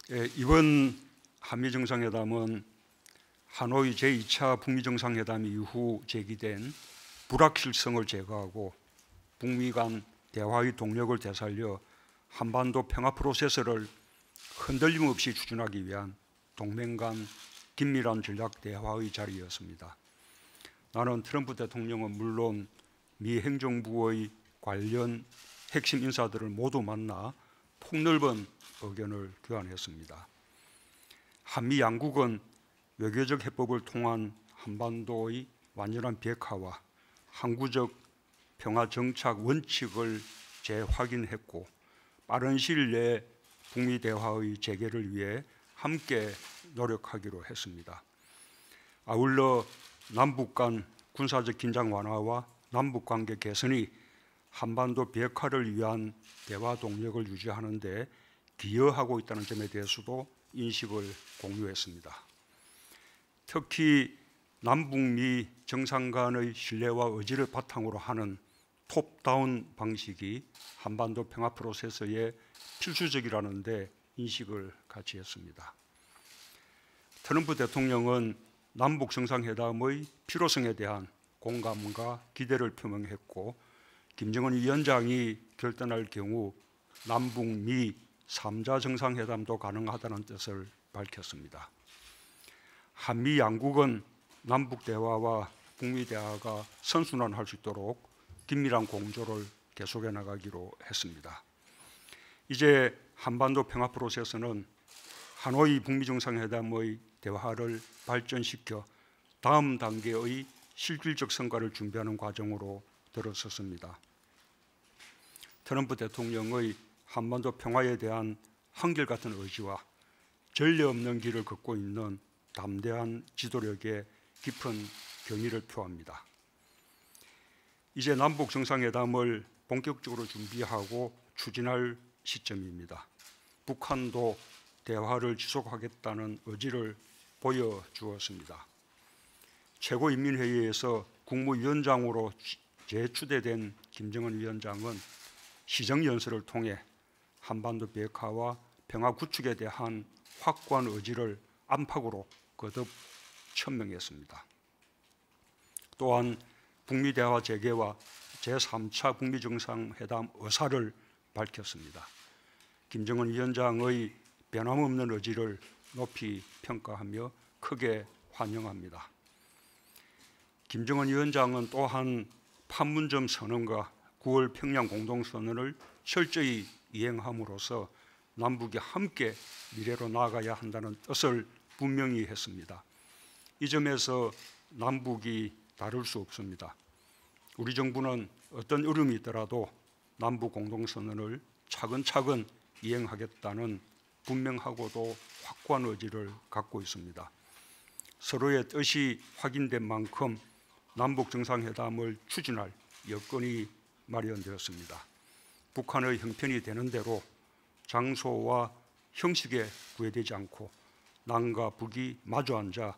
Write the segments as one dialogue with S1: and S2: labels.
S1: 이번 한미정상회담은 하노이 제2차 북미정상회담 이후 제기된 불확실성을 제거하고 북미 간 대화의 동력을 되살려 한반도 평화 프로세스를 흔들림 없이 추진하기 위한 동맹 간 긴밀한 전략 대화의 자리였습니다. 나는 트럼프 대통령은 물론 미 행정부의 관련 핵심 인사들을 모두 만나 폭넓은 의견을 교환했습니다. 한미 양국은 외교적 해법을 통한 한반도의 완전한 비핵화와 항구적 평화 정착 원칙을 재확인했고 빠른 시일 내에 북미 대화의 재개를 위해 함께 노력하기로 했습니다. 아울러 남북 간 군사적 긴장 완화와 남북 관계 개선이 한반도 비핵화를 위한 대화 동력을 유지하는 데 기여하고 있다는 점에 대해서도 인식을 공유했습니다. 특히 남북미 정상 간의 신뢰와 의지를 바탕으로 하는 톱다운 방식이 한반도 평화 프로세스에 필수적이라는 데 인식을 같이 했습니다. 트럼프 대통령은 남북 정상회담의 필요성에 대한 공감과 기대를 표명했고 김정은 위원장이 결단할 경우 남북미 3자 정상회담도 가능하다는 뜻을 밝혔습니다. 한미 양국은 남북 대화와 북미 대화가 선순환할 수 있도록 긴밀한 공조를 계속해 나가기로 했습니다. 이제 한반도 평화 프로세스는 하노이 북미 정상회담의 대화를 발전시켜 다음 단계의 실질적 성과를 준비하는 과정으로 들어섰습니다. 트럼프 대통령의 한반도 평화에 대한 한결같은 의지와 전례 없는 길을 걷고 있는 담대한 지도력에 깊은 경의를 표합니다. 이제 남북 정상회담을 본격적으로 준비하고 추진할 시점입니다. 북한도 대화를 지속하겠다는 의지를 보여주었습니다. 최고인민회의에서 국무위원장으로 재추대된 김정은 위원장은 시정연설을 통해 한반도 비핵화와 평화 구축에 대한 확고한 의지를 안팎으로 거듭 천명했습니다. 또한 북미 대화 재개와 제3차 북미 정상회담 의사를 밝혔습니다. 김정은 위원장의 변함없는 의지를 높이 평가하며 크게 환영합니다. 김정은 위원장은 또한 판문점 선언과 9월 평양 공동선언을 철저히 이행함으로써 남북이 함께 미래로 나아가야 한다는 뜻을 분명히 했습니다. 이 점에서 남북이 다를 수 없습니다. 우리 정부는 어떤 어려움이 있더라도 남북 공동선언을 차근차근 이행하겠다는 분명하고도 확고한 의지를 갖고 있습니다. 서로의 뜻이 확인된 만큼 남북 정상회담을 추진할 여건이 마련되었습니다. 북한의 형편이 되는 대로 장소와 형식에 구애되지 않고 남과 북이 마주 앉아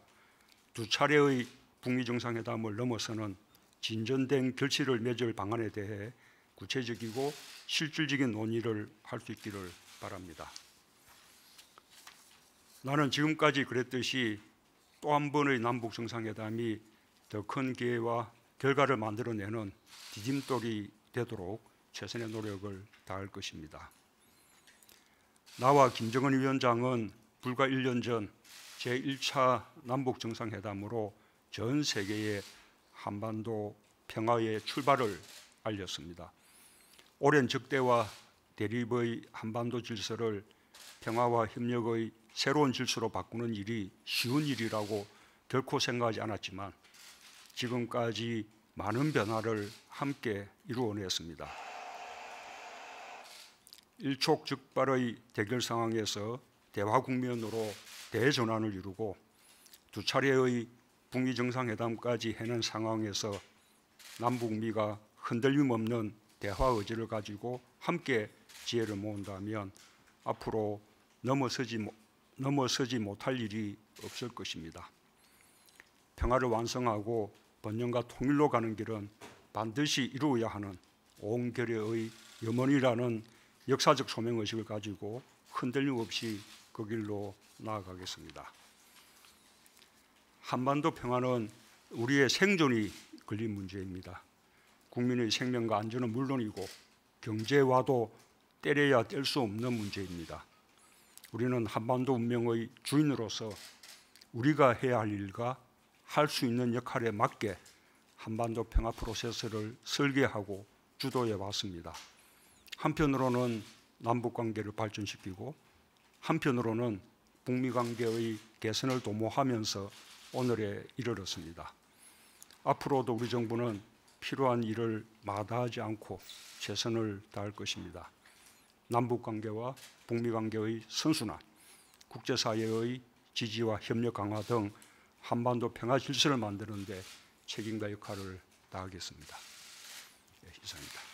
S1: 두 차례의 북미 정상회담을 넘어서는 진전된 결실을 맺을 방안에 대해 구체적이고 실질적인 논의를 할 수 있기를 바랍니다. 나는 지금까지 그랬듯이 또 한 번의 남북 정상회담이 더 큰 기회와 결과를 만들어내는 디딤돌이 되도록 최선의 노력을 다할 것입니다. 나와 김정은 위원장은 불과 1년 전 제1차 남북 정상회담으로 전 세계에 한반도 평화의 출발을 알렸습니다. 오랜 적대와 대립의 한반도 질서를 평화와 협력의 새로운 질서로 바꾸는 일이 쉬운 일이라고 결코 생각하지 않았지만 지금까지 많은 변화를 함께 이루어냈습니다. 일촉즉발의 대결 상황에서 대화 국면으로 대전환을 이루고 두 차례의 북미 정상회담까지 해낸 상황에서 남북미가 흔들림 없는 대화 의지를 가지고 함께 지혜를 모은다면 앞으로 넘어서지 못할 일이 없을 것입니다. 평화를 완성하고 번영과 통일로 가는 길은 반드시 이루어야 하는 온결의 염원이라는 역사적 소명의식을 가지고 흔들림 없이 그 길로 나아가겠습니다. 한반도 평화는 우리의 생존이 걸린 문제입니다. 국민의 생명과 안전은 물론이고 경제와도 때려야 뗄 수 없는 문제입니다. 우리는 한반도 운명의 주인으로서 우리가 해야 할 일과 할 수 있는 역할에 맞게 한반도 평화 프로세스를 설계하고 주도해 왔습니다. 한편으로는 남북 관계를 발전시키고 한편으로는 북미 관계의 개선을 도모하면서 오늘에 이르렀습니다. 앞으로도 우리 정부는 필요한 일을 마다하지 않고 최선을 다할 것입니다. 남북 관계와 북미 관계의 선순환, 국제사회의 지지와 협력 강화 등 한반도 평화 질서를 만드는 데 책임과 역할을 다하겠습니다. 이상입니다.